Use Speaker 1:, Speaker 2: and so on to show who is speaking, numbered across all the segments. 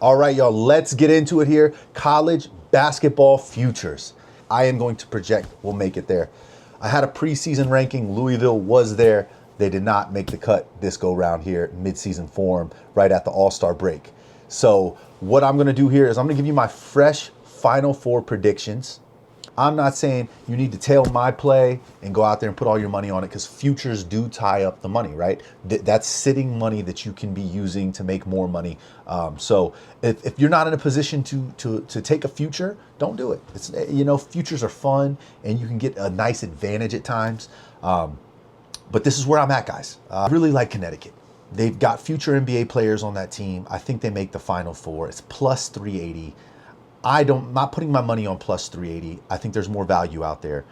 Speaker 1: All right, y'all, let's get into it here. College basketball futures. I am going to project we'll make it there. I had a preseason ranking. Louisville was there. They did not make the cut this go round here, midseason form, right at the All-Star break. So what I'm going to do here is I'm going to give you my fresh Final Four predictions. I'm not saying you need to tail my play and go out there and put all your money on it, because futures do tie up the money, right? That's sitting money that you can be using to make more money. So if you're not in a position to take a future, don't do it. It's, futures are fun and you can get a nice advantage at times. But this is where I'm at, guys. I really like Connecticut. They've got future NBA players on that team. I think they make the Final Four. It's plus 380. Not putting my money on plus 380. I think there's more value out there.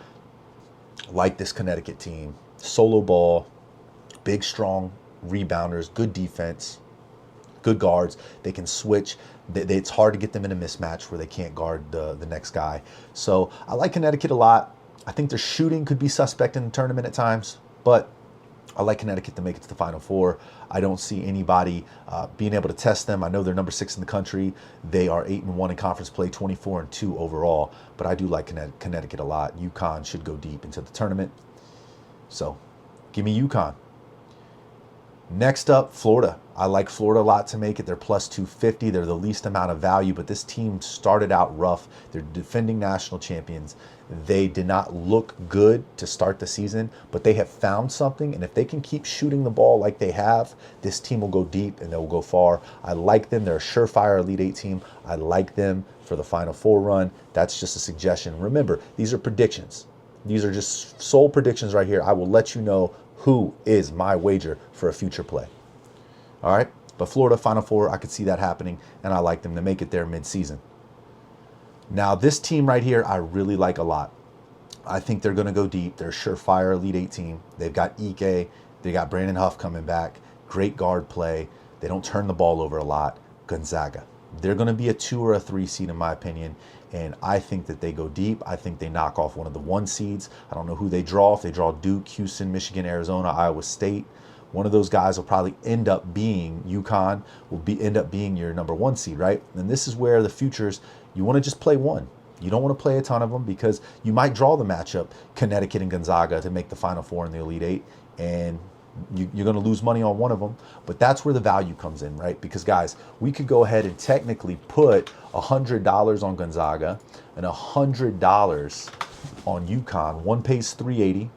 Speaker 1: Like this Connecticut team. Solo ball, big, strong rebounders, good defense, good guards. They can switch. It's hard to get them in a mismatch where they can't guard the next guy. So I like Connecticut a lot. I think their shooting could be suspect in the tournament at times, but I like Connecticut to make it to the Final Four. I don't see anybody being able to test them. I know they're number 6 in the country. They are 8-1 in conference play, 24-2 overall. But I do like Connecticut a lot. UConn should go deep into the tournament. So give me UConn. Next up, Florida. I like Florida a lot to make it. They're plus 250. They're the least amount of value, but this team started out rough. They're defending national champions. They did not look good to start the season, but they have found something, and if they can keep shooting the ball like they have, this team will go deep and they'll go far. I like them. They're a surefire Elite Eight team. I like them for the Final Four run. That's just a suggestion. Remember, these are predictions. These are just sole predictions right here. I will let you know who is my wager for a future play. All right, but Florida Final Four, I could see that happening, and I like them to make it there mid-season. Now, this team right here, I really like a lot. I think they're going to go deep. They're a surefire Elite Eight team. They've got Ike. They got Brandon Huff coming back. Great guard play. They don't turn the ball over a lot. Gonzaga. They're going to be a 2 or a 3 seed, in my opinion, and I think that they go deep. I think they knock off one of the 1 seeds. I don't know who they draw. If they draw Duke, Houston, Michigan, Arizona, Iowa State, one of those guys will probably end up being UConn, end up being your number 1 seed, right? And this is where the futures, you want to just play one. You don't want to play a ton of them, because you might draw the matchup Connecticut and Gonzaga to make the Final Four in the Elite Eight, and you're going to lose money on one of them. But that's where the value comes in, right? Because, guys, we could go ahead and technically put $100 on Gonzaga and $100 on UConn. One pays $380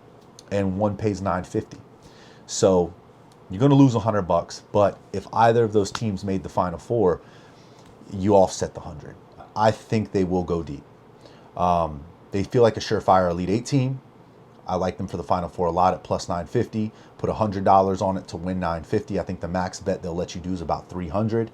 Speaker 1: and one pays $950. So you're going to lose $100, but if either of those teams made the Final Four, you offset the 100. I think they will go deep. They feel like a surefire Elite Eight team. I like them for the Final Four a lot at plus 950. Put $100 on it to win 950. I think the max bet they'll let you do is about 300.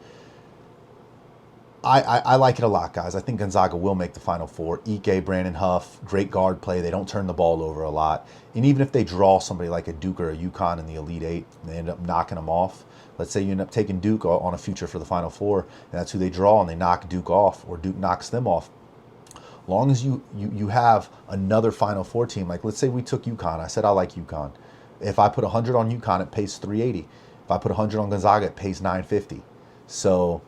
Speaker 1: I like it a lot, guys. I think Gonzaga will make the Final Four. Ike, Brandon Huff, great guard play. They don't turn the ball over a lot. And even if they draw somebody like a Duke or a UConn in the Elite Eight, and they end up knocking them off. Let's say you end up taking Duke on a future for the Final Four, and that's who they draw, and they knock Duke off, or Duke knocks them off. Long as you have another Final Four team, like let's say we took UConn. I said I like UConn. If I put 100 on UConn, it pays 380. If I put 100 on Gonzaga, it pays 950. So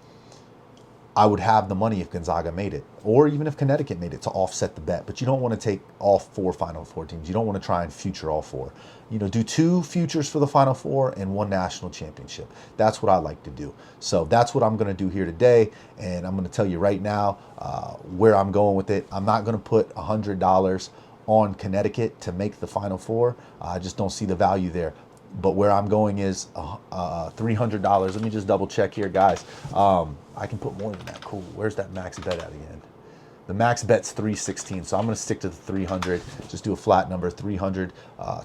Speaker 1: I would have the money if Gonzaga made it, or even if Connecticut made it, to offset the bet. But you don't want to take all 4 Final Four teams. You don't want to try and future all 4. Do 2 futures for the Final Four and 1 national championship. That's what I like to do. So that's what I'm going to do here today, and I'm going to tell you right now where I'm going with it. I'm not going to put $100 on Connecticut to make the Final Four. I just don't see the value there. But where I'm going is $300. Let me just double check here, guys. I can put more than that. Cool. Where's that max bet at the end? The max bet's 316, so I'm going to stick to the 300. Just do a flat number, 300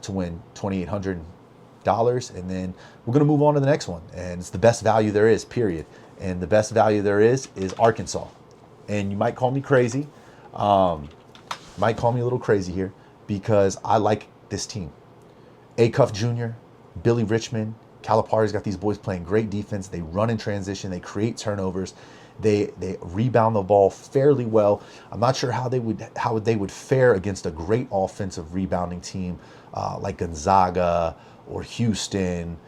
Speaker 1: to win $2,800, and then we're going to move on to the next one. And it's the best value there is, period. And the best value there is Arkansas. And you might call me crazy. Might call me a little crazy here, because I like this team. Acuff Jr., Billy Richmond, Calipari's got these boys playing great defense. They run in transition. They create turnovers. They rebound the ball fairly well. I'm not sure how they would fare against a great offensive rebounding team like Gonzaga or Houston,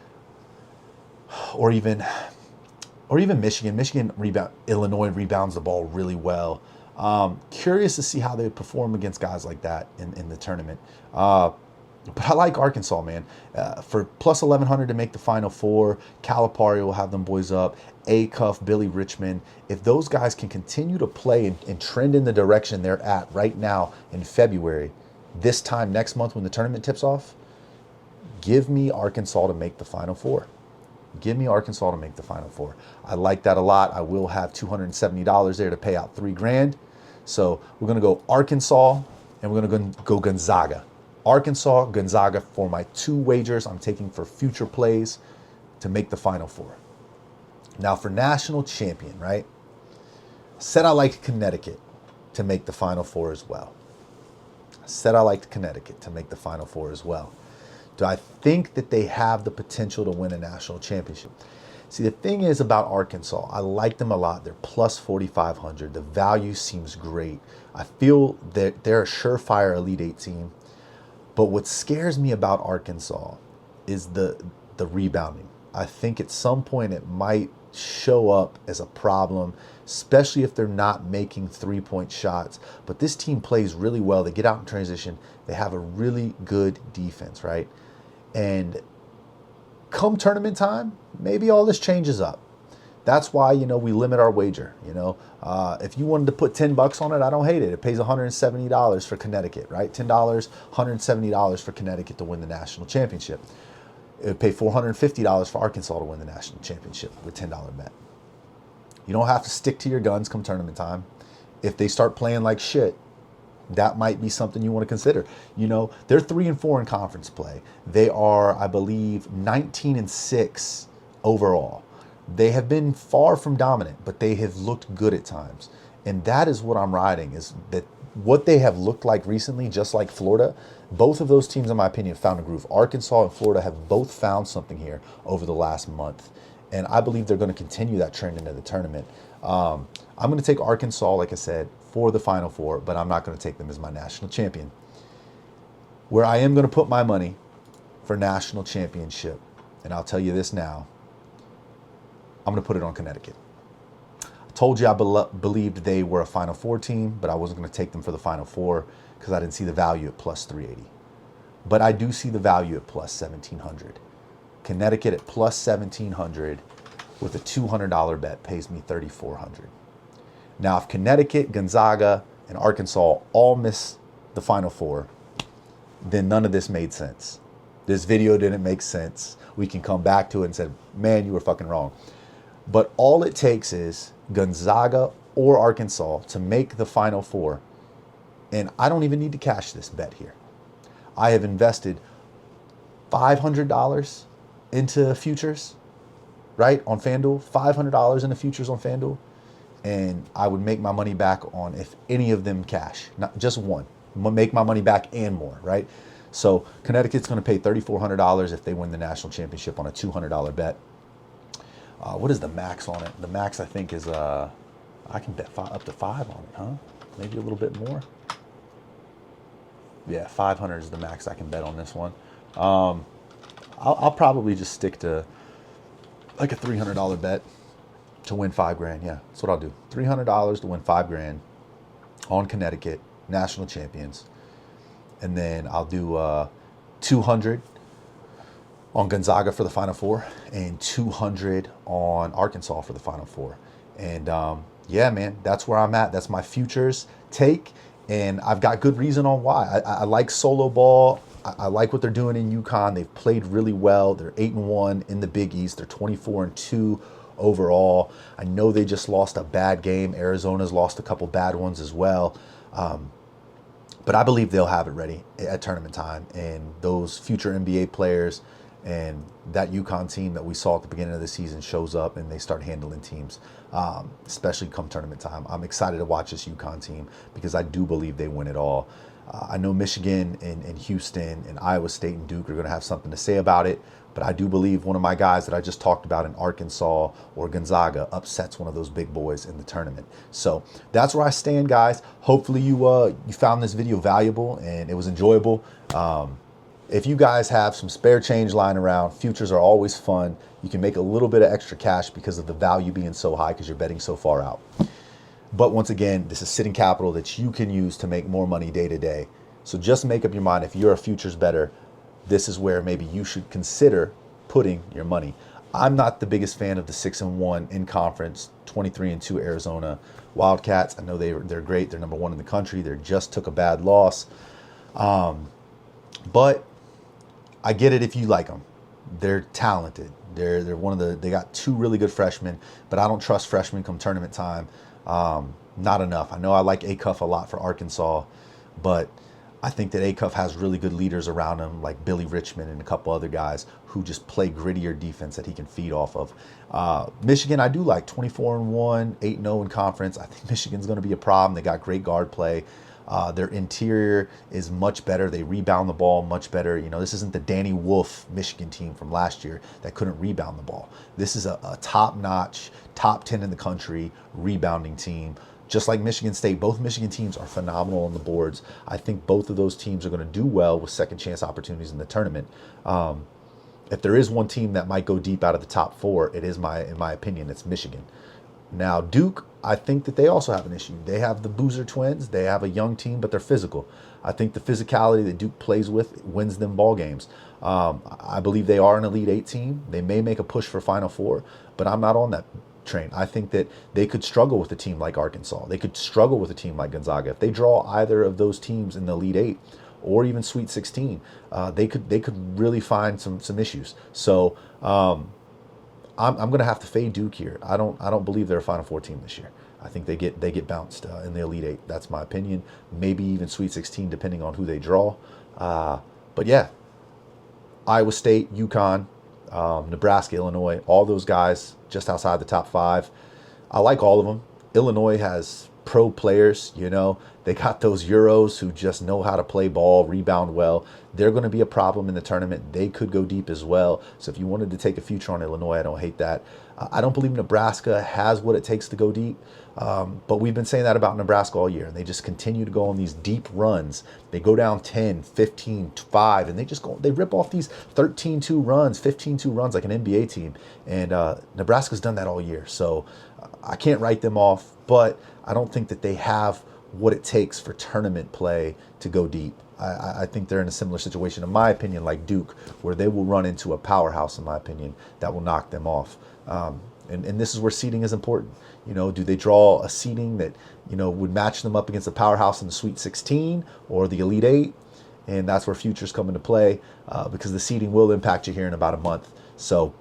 Speaker 1: or even or even Michigan. Illinois rebounds the ball really well. Curious to see how they perform against guys like that in the tournament. But I like Arkansas, man. For plus 1,100 to make the Final Four, Calipari will have them boys up. Acuff, Billy Richmond. If those guys can continue to play and trend in the direction they're at right now in February, this time next month when the tournament tips off, give me Arkansas to make the Final Four. Give me Arkansas to make the Final Four. I like that a lot. I will have $270 there to pay out $3,000. So we're going to go Arkansas and we're going to go Gonzaga. Arkansas, Gonzaga for my 2 wagers I'm taking for future plays to make the Final Four. Now for national champion, right? Said I liked Connecticut to make the Final Four as well. Said I liked Connecticut to make the Final Four as well. Do I think that they have the potential to win a national championship? See, the thing is about Arkansas, I like them a lot. They're plus 4,500. The value seems great. I feel that they're a surefire Elite Eight team. But what scares me about Arkansas is the rebounding. I think at some point it might show up as a problem, especially if they're not making 3-point shots. But this team plays really well. They get out in transition. They have a really good defense, right? And come tournament time, maybe all this changes up. That's why, we limit our wager. If you wanted to put $10 on it, I don't hate it. It pays $170 for Connecticut, right? $10, $170 for Connecticut to win the national championship. It would pay $450 for Arkansas to win the national championship with $10 bet. You don't have to stick to your guns come tournament time. If they start playing like shit, that might be something you want to consider. They're 3-4 in conference play. They are, I believe, 19-6 overall. They have been far from dominant, but they have looked good at times. And that is what I'm riding, is that what they have looked like recently, just like Florida, both of those teams, in my opinion, found a groove. Arkansas and Florida have both found something here over the last month. And I believe they're going to continue that trend into the tournament. I'm going to take Arkansas, like I said, for the Final Four, but I'm not going to take them as my national champion. Where I am going to put my money for national championship, and I'll tell you this now, I'm going to put it on Connecticut. I told you I believed they were a Final Four team, but I wasn't going to take them for the Final Four because I didn't see the value at plus 380. But I do see the value at plus 1,700. Connecticut at plus 1,700 with a $200 bet pays me 3,400. Now, if Connecticut, Gonzaga, and Arkansas all miss the Final Four, then none of this made sense. This video didn't make sense. We can come back to it and say, man, you were fucking wrong. But all it takes is Gonzaga or Arkansas to make the Final Four. And I don't even need to cash this bet here. I have invested $500 into futures, right, on FanDuel. $500 into futures on FanDuel. And I would make my money back on if any of them cash. Not just one. Make my money back and more, right? So Connecticut's going to pay $3,400 if they win the national championship on a $200 bet. What is the max on it? The max, I think, is, I can bet up to 5 on it, huh? Maybe a little bit more. Yeah, 500 is the max I can bet on this one. I'll probably just stick to like a $300 bet to win $5,000. Yeah, that's what I'll do. $300 to win $5,000 on Connecticut, national champions. And then I'll do 200 on Gonzaga for the Final Four and 200 on Arkansas for the Final Four. And yeah, man, that's where I'm at. That's my futures take. And I've got good reason on why. I like solo ball. I like what they're doing in UConn. They've played really well. They're 8-1 in the Big East. They're 24-2 overall. I know they just lost a bad game. Arizona's lost a couple bad ones as well. But I believe they'll have it ready at tournament time. And those future NBA players and that UConn team that we saw at the beginning of the season shows up and they start handling teams, especially come tournament time. I'm excited to watch this UConn team because I do believe they win it all. I know Michigan and Houston and Iowa State and Duke are going to have something to say about it, but I do believe one of my guys that I just talked about in Arkansas or Gonzaga upsets one of those big boys in the tournament. So that's where I stand, guys. Hopefully you found this video valuable and it was enjoyable. if you guys have some spare change lying around, futures are always fun. You can make a little bit of extra cash because of the value being so high because you're betting so far out. But once again, this is sitting capital that you can use to make more money day to day. So just make up your mind, if you're a futures bettor, this is where maybe you should consider putting your money. I'm not the biggest fan of the 6-1 in conference, 23-2 Arizona Wildcats. I know they're great. They're number one in the country. They just took a bad loss. But I get it if you like them. They're talented. They're one of the. They got two really good freshmen, but I don't trust freshmen come tournament time. Not enough. I know I like Acuff a lot for Arkansas, but I think that Acuff has really good leaders around him, like Billy Richmond and a couple other guys who just play grittier defense that he can feed off of. Michigan, I do like 24-1, 8-0 in conference. I think Michigan's going to be a problem. They got great guard play. Their interior is much better. They rebound the ball much better. You know, this isn't the Danny Wolf Michigan team from last year that couldn't rebound the ball. This is a top-notch, top 10 in the country rebounding team. Just like Michigan State, both Michigan teams are phenomenal on the boards. I think both of those teams are going to do well with second chance opportunities in the tournament. If there is one team that might go deep out of the top four, it is in my opinion, it's Michigan. Now, Duke, I think that they also have an issue. They have the Boozer twins. They have a young team, but they're physical. I think the physicality that Duke plays with wins them ball games. I believe they are an Elite Eight team. They may make a push for Final Four, but I'm not on that train. I think that they could struggle with a team like Arkansas. They could struggle with a team like Gonzaga. If they draw either of those teams in the Elite Eight or even Sweet 16, they could really find some issues. So I'm going to have to fade Duke here. I don't believe they're a Final Four team this year. I think they get bounced in the Elite Eight. That's my opinion. Maybe even Sweet 16, depending on who they draw. But yeah, Iowa State, UConn, Nebraska, Illinois, all those guys just outside the top five. I like all of them. Illinois has pro players, you know. They got those Euros who just know how to play ball, rebound well. They're going to be a problem in the tournament. They could go deep as well. So if you wanted to take a future on Illinois, I don't hate that. I don't believe Nebraska has what it takes to go deep. But we've been saying that about Nebraska all year. And they just continue to go on these deep runs. They go down 10, 15, 5, and they rip off these 13-2 runs, 15-2 runs like an NBA team. And Nebraska's done that all year. So I can't write them off, but I don't think that they have what it takes for tournament play to go deep. I think they're in a similar situation, in my opinion, like Duke, where they will run into a powerhouse, in my opinion, that will knock them off. And this is where seeding is important. You know, do they draw a seeding that, you know, would match them up against a powerhouse in the Sweet 16 or the Elite Eight? And that's where futures come into play because the seeding will impact you here in about a month. So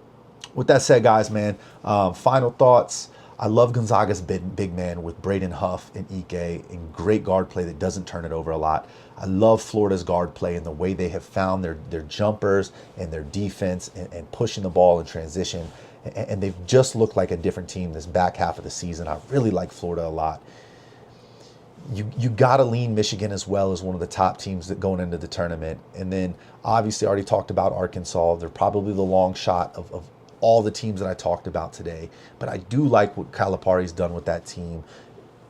Speaker 1: with that said, guys, man, final thoughts. I love Gonzaga's big man with Braden Huff and Ike and great guard play that doesn't turn it over a lot. I love Florida's guard play and the way they have found their jumpers and their defense and pushing the ball in transition. And they've just looked like a different team this back half of the season. I really like Florida a lot. You got to lean Michigan as well as one of the top teams that going into the tournament. And then obviously I already talked about Arkansas. They're probably the long shot of all the teams that I talked about today. But I do like what Calipari's done with that team.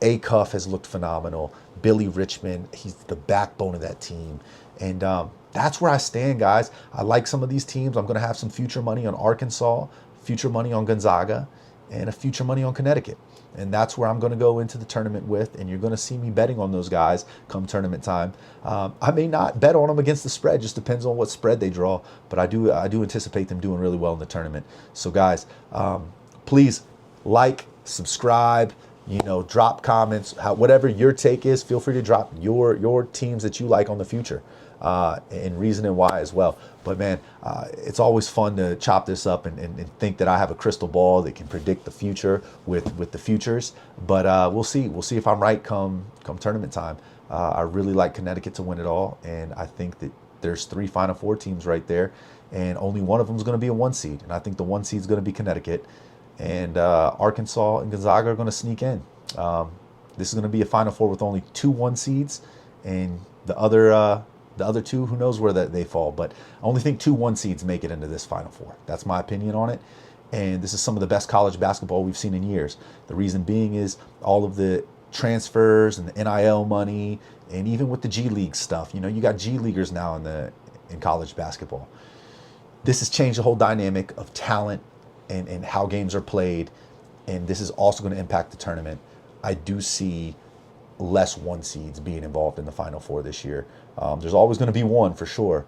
Speaker 1: Acuff has looked phenomenal. Billy Richmond, he's the backbone of that team. And that's where I stand, guys. I like some of these teams. I'm going to have some future money on Arkansas, future money on Gonzaga, and a future money on Connecticut. And that's where I'm going to go into the tournament with, and you're going to see me betting on those guys come tournament time. I may not bet on them against the spread, just depends on what spread they draw, but I do anticipate them doing really well in the tournament. So guys, please like, subscribe, you know, drop comments, whatever your take is, feel free to drop your teams that you like on the future. And reason and why as well. But man, it's always fun to chop this up and think that I have a crystal ball that can predict the future with the futures. But we'll see. We'll see if I'm right come tournament time. I really like Connecticut to win it all, and I think that there's 3 Final Four teams right there, and only one of them is going to be a 1 seed, and I think the 1 seed is going to be Connecticut, and Arkansas and Gonzaga are going to sneak in. This is going to be a Final Four with only 2 1 seeds, and the other 2, who knows where they fall. But I only think 2 1 seeds make it into this Final Four. That's my opinion on it. And this is some of the best college basketball we've seen in years. The reason being is all of the transfers and the NIL money, and even with the G League stuff. You know, you got G Leaguers now in the in college basketball. This has changed the whole dynamic of talent and how games are played, and this is also going to impact the tournament. I do see less one seeds being involved in the Final Four this year. There's always going to be one for sure,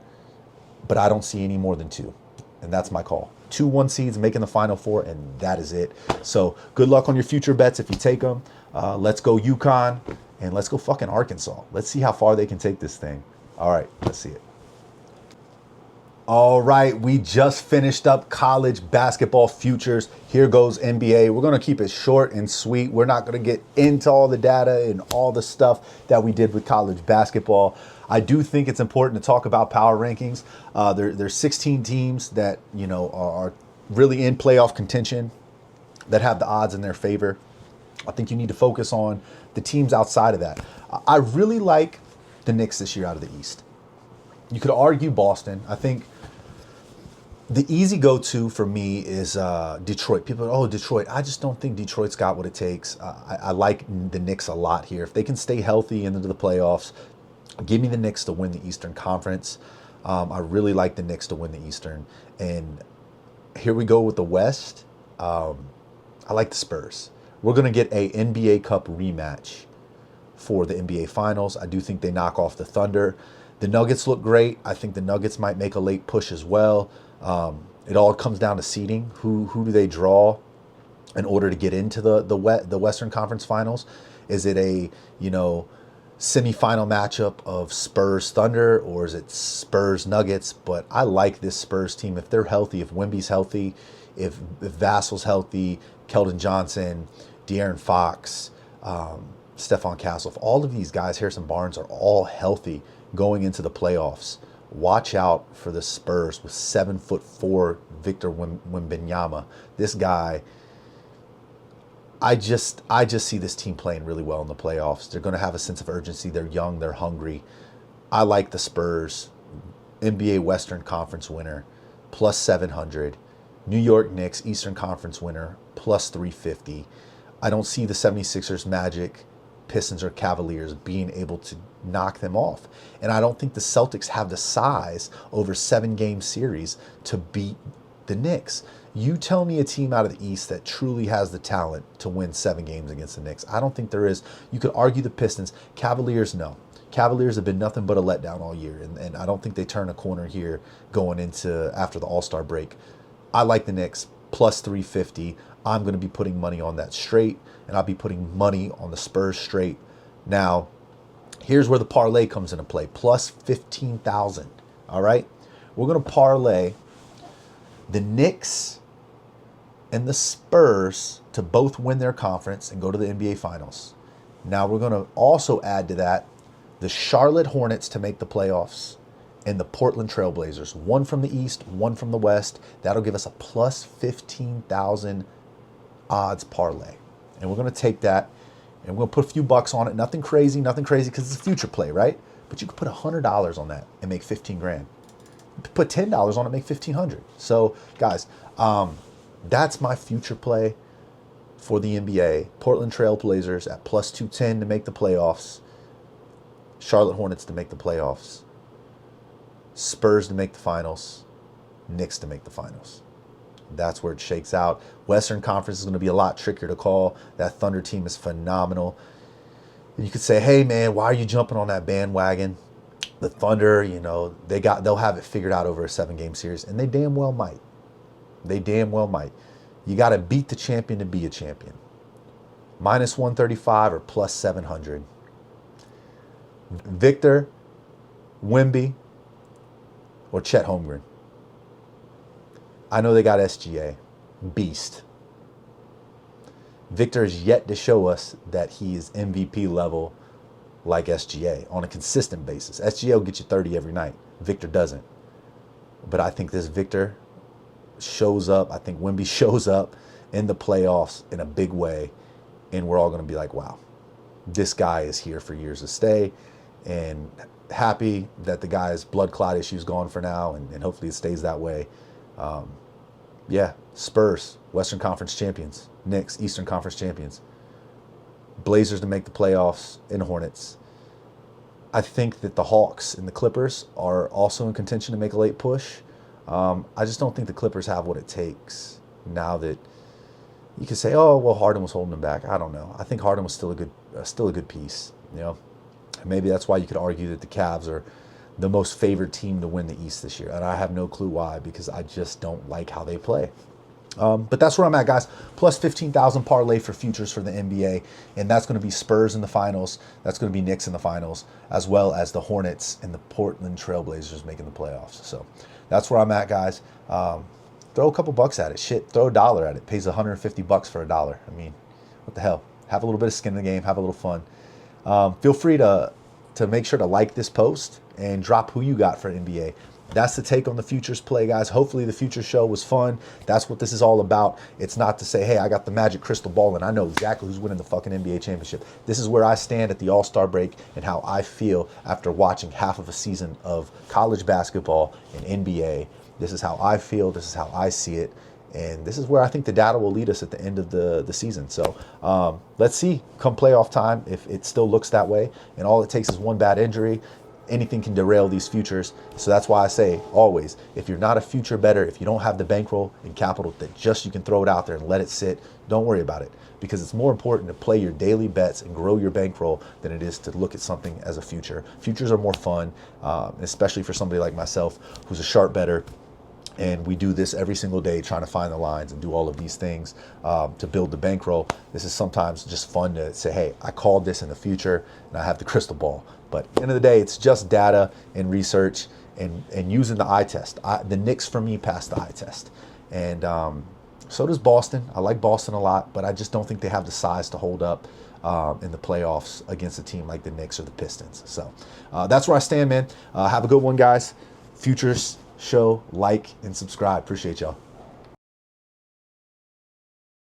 Speaker 1: but I don't see any more than two, and that's my call. 2 1 seeds making the Final Four, and that is it. So good luck on your future bets if you take them. Let's go UConn, and let's go fucking Arkansas. Let's see how far they can take this thing. All right, let's see it. All right, we just finished up college basketball futures. Here goes NBA. We're going to keep it short and sweet. We're not going to get into all the data and all the stuff that we did with college basketball. I do think it's important to talk about power rankings. There's 16 teams that, are really in playoff contention, that have the odds in their favor. I think you need to focus on the teams outside of that. I really like the Knicks this year out of the East. You could argue Boston. I think the easy go-to for me is Detroit. People, Detroit. I just don't think Detroit's got what it takes. I like the Knicks a lot here. If they can stay healthy into the playoffs, give me the Knicks to win the Eastern Conference. I really like the Knicks to win the Eastern. And here we go with the West. I like the Spurs. We're going to get a NBA Cup rematch for the NBA Finals. I do think they knock off the Thunder. The Nuggets look great. I think the Nuggets might make a late push as well. It all comes down to seeding. Who do they draw in order to get into the Western Conference Finals? Is it a semifinal matchup of Spurs Thunder, or is it Spurs Nuggets? But I like this Spurs team if they're healthy. If Wemby's healthy, if Vassal's healthy, Keldon Johnson, De'Aaron Fox, Stephon Castle, if all of these guys, Harrison Barnes, are all healthy going into the playoffs, watch out for the Spurs with 7'4" Victor Wembanyama. This guy, I just see this team playing really well in the playoffs. They're going to have a sense of urgency. They're young. They're hungry. I like the Spurs. NBA Western Conference winner, plus 700. New York Knicks Eastern Conference winner, plus 350. I don't see the 76ers, Magic, Pistons, or Cavaliers being able to knock them off. And I don't think the Celtics have the size over 7-game series to beat the Knicks. You tell me a team out of the East that truly has the talent to win 7 games against the Knicks. I don't think there is. You could argue the Pistons. Cavaliers, no. Cavaliers have been nothing but a letdown all year, and I don't think they turn a corner here going into after the All-Star break. I like the Knicks, plus 350. I'm going to be putting money on that straight, and I'll be putting money on the Spurs straight. Now, here's where the parlay comes into play, plus 15,000. All right? We're going to parlay the Knicks and the Spurs to both win their conference and go to the NBA Finals. Now, we're going to also add to that the Charlotte Hornets to make the playoffs and the Portland Trailblazers. One from the East, one from the West. That'll give us a plus 15,000 odds parlay. And we're going to take that and we're going to put a few bucks on it. Nothing crazy because it's a future play, right? But you could put $100 on that and make 15 grand. Put $10 on it, make 1,500. So, guys, that's my future play for the NBA. Portland Trailblazers at plus 210 to make the playoffs. Charlotte Hornets to make the playoffs. Spurs to make the finals. Knicks to make the finals. That's where it shakes out. Western Conference is going to be a lot trickier to call. That Thunder team is phenomenal. And you could say, hey, man, why are you jumping on that bandwagon? The Thunder, they'll have it figured out over a 7-game series, and they damn well might. They damn well might. You got to beat the champion to be a champion. Minus 135 or plus 700. Victor, Wemby, or Chet Holmgren. I know they got SGA. Beast. Victor is yet to show us that he is MVP level like SGA on a consistent basis. SGA will get you 30 every night. Victor doesn't. But I think this Victor shows up. I think Wemby shows up in the playoffs in a big way. And we're all going to be like, wow, this guy is here for years to stay. And happy that the guy's blood clot issue's gone for now. And hopefully it stays that way. Spurs, Western Conference champions. Knicks, Eastern Conference champions. Blazers to make the playoffs, and Hornets. I think that the Hawks and the Clippers are also in contention to make a late push. I just don't think the Clippers have what it takes now that you could say, oh, well, Harden was holding them back. I don't know. I think Harden was still a good piece, you know. And maybe that's why you could argue that the Cavs are the most favored team to win the East this year. And I have no clue why, because I just don't like how they play. But that's where I'm at, guys. Plus 15,000 parlay for futures for the NBA. And that's going to be Spurs in the finals. That's going to be Knicks in the finals, as well as the Hornets and the Portland Trailblazers making the playoffs. So that's where I'm at, guys. Throw a couple bucks at it. Shit, throw $1 at it. Pays $150 for $1. I mean, what the hell? Have a little bit of skin in the game. Have a little fun. Feel free to make sure to like this post and drop who you got for NBA. That's the take on the futures play, guys. Hopefully the futures show was fun. That's what this is all about. It's not to say, hey, I got the magic crystal ball and I know exactly who's winning the fucking NBA championship. This is where I stand at the All-Star break and how I feel after watching half of a season of college basketball and NBA. This is how I feel. This is how I see it. And this is where I think the data will lead us at the end of the season. So let's see come playoff time if it still looks that way. And all it takes is one bad injury. Anything can derail these futures. So that's why I say always, if you're not a future bettor, if you don't have the bankroll and capital that just you can throw it out there and let it sit, don't worry about it. Because it's more important to play your daily bets and grow your bankroll than it is to look at something as a future. Futures are more fun, especially for somebody like myself who's a sharp bettor. And we do this every single day, trying to find the lines and do all of these things to build the bankroll. This is sometimes just fun to say, hey, I called this in the future and I have the crystal ball. But at the end of the day, it's just data and research and using the eye test. The Knicks, for me, passed the eye test. And so does Boston. I like Boston a lot, but I just don't think they have the size to hold up in the playoffs against a team like the Knicks or the Pistons. So that's where I stand, man. Have a good one, guys. Futures show, like, and subscribe. Appreciate y'all.